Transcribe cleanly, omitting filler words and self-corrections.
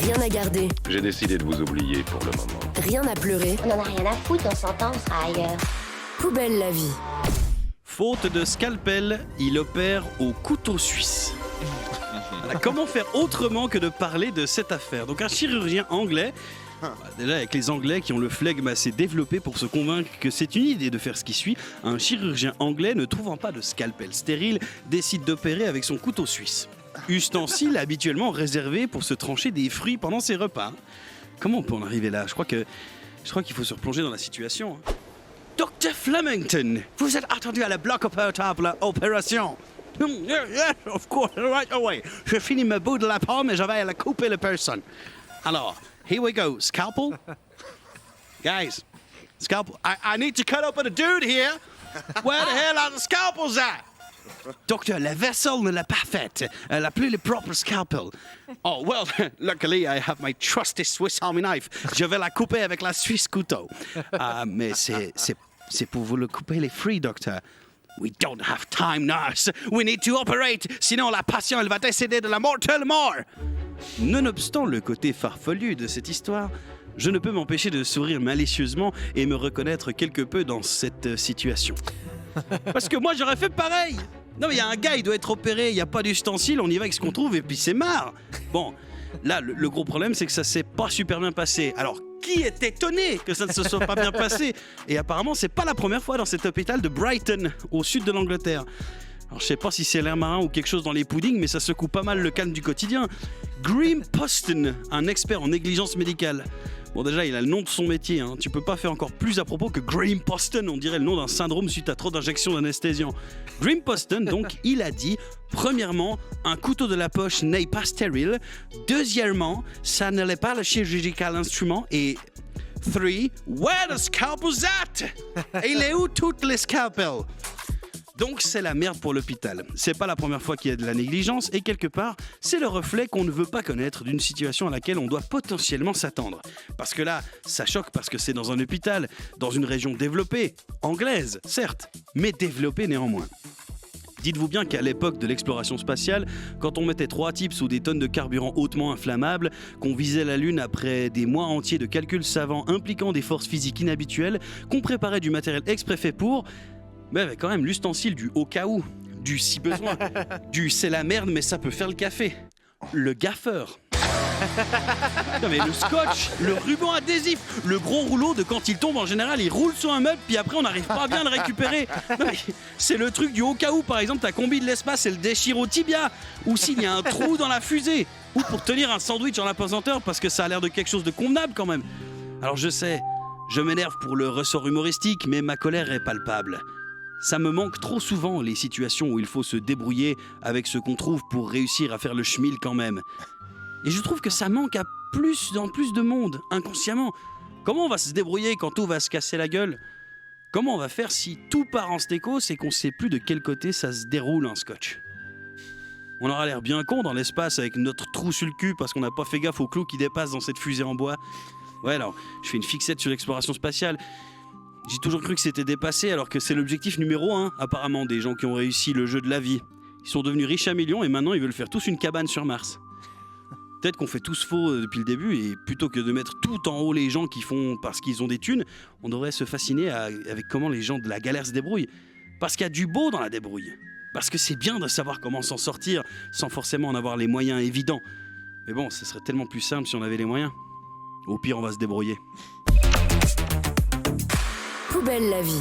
Rien à garder, J'ai décidé de vous oublier pour le moment. rien à pleurer. On en a rien à foutre, on s'entend, on sera ailleurs. Poubelle la vie. Faute de scalpel, il opère au couteau suisse. Voilà, comment faire autrement que de parler de cette affaire? Donc un chirurgien anglais, déjà avec les Anglais qui ont le flegme assez développé pour se convaincre que c'est une idée de faire ce qui suit, un chirurgien anglais ne trouvant pas de scalpel stérile décide d'opérer avec son couteau suisse. Ustensile habituellement réservé pour se trancher des fruits pendant ses repas. Comment on peut en arriver là? Je crois qu'il faut se replonger dans la situation. Dr Flemington, vous êtes attendu à la bloc opératoire opération. Yes, of course, right away. Je finis ma bout de la pomme et je vais la couper la personne. Alors, here we go. Scalpel? Guys, scalpel. I need to cut open a dude here. Where the hell are the scalpels at? Docteur, la vaisselle ne l'a pas faite. Elle a plus le propre scalpel. Oh, well, luckily I have my trusty Swiss Army knife. Je vais la couper avec la Suisse couteau. Mais c'est pour vous le couper les fruits, docteur. We don't have time, nurse. We need to operate. Sinon, la patiente, elle va décéder de la mortelle mort. Nonobstant le côté farfelu de cette histoire, je ne peux m'empêcher de sourire malicieusement et me reconnaître quelque peu dans cette situation. Parce que moi, j'aurais fait pareil. Non, mais il y a un gars, il doit être opéré, il n'y a pas d'ustensile, on y va avec ce qu'on trouve et puis c'est marre. Bon, là, le gros problème, c'est que ça s'est pas super bien passé. Alors, qui est étonné que ça ne se soit pas bien passé? Et apparemment, c'est pas la première fois dans cet hôpital de Brighton, au sud de l'Angleterre. Alors, je sais pas si c'est l'air marin ou quelque chose dans les puddings, mais ça secoue pas mal le calme du quotidien. Graham Poston, un expert en négligence médicale. Bon, déjà, il a le nom de son métier, hein. Tu peux pas faire encore plus à propos que Graham Poston, on dirait le nom d'un syndrome suite à trop d'injections d'anesthésiant. Graham Poston, donc, il a dit, premièrement, un couteau de la poche n'est pas stérile. Deuxièmement, ça ne l'est pas le chirurgical instrument. Et 3, where the scalpel's at? Il est où toutes les scalpels? Donc c'est la merde pour l'hôpital. C'est pas la première fois qu'il y a de la négligence et quelque part, c'est le reflet qu'on ne veut pas connaître d'une situation à laquelle on doit potentiellement s'attendre. Parce que là, ça choque parce que c'est dans un hôpital, dans une région développée, anglaise, certes, mais développée néanmoins. Dites-vous bien qu'à l'époque de l'exploration spatiale, quand on mettait 3 types sous des tonnes de carburant hautement inflammable, qu'on visait la Lune après des mois entiers de calculs savants impliquant des forces physiques inhabituelles, qu'on préparait du matériel exprès fait pour... Mais avec quand même l'ustensile du au cas où, du si besoin, du c'est la merde mais ça peut faire le café, le gaffeur. Non mais le scotch, le ruban adhésif, le gros rouleau de quand il tombe en général, il roule sur un meuble puis après on n'arrive pas à bien le récupérer. Non mais c'est le truc du au cas où, par exemple ta combi de l'espace elle déchire au tibia, ou s'il y a un trou dans la fusée, ou pour tenir un sandwich en apesanteur parce que ça a l'air de quelque chose de convenable quand même. Alors je sais, je m'énerve pour le ressort humoristique mais ma colère est palpable. Ça me manque trop souvent les situations où il faut se débrouiller avec ce qu'on trouve pour réussir à faire le schmil quand même. Et je trouve que ça manque dans plus de monde, inconsciemment. Comment on va se débrouiller quand tout va se casser la gueule? Comment on va faire si tout part en stécos et qu'on sait plus de quel côté ça se déroule un scotch? On aura l'air bien con dans l'espace avec notre trou sur le cul parce qu'on n'a pas fait gaffe aux clous qui dépassent dans cette fusée en bois. Ouais, alors, je fais une fixette sur l'exploration spatiale. J'ai toujours cru que c'était dépassé alors que c'est l'objectif numéro 1 apparemment des gens qui ont réussi le jeu de la vie. Ils sont devenus riches à millions et maintenant ils veulent faire tous une cabane sur Mars. Peut-être qu'on fait tous faux depuis le début et plutôt que de mettre tout en haut les gens qui font parce qu'ils ont des thunes, on devrait se fasciner avec comment les gens de la galère se débrouillent. Parce qu'il y a du beau dans la débrouille. Parce que c'est bien de savoir comment s'en sortir sans forcément en avoir les moyens évidents. Mais bon, ce serait tellement plus simple si on avait les moyens. Au pire, on va se débrouiller. Poubelle la vie.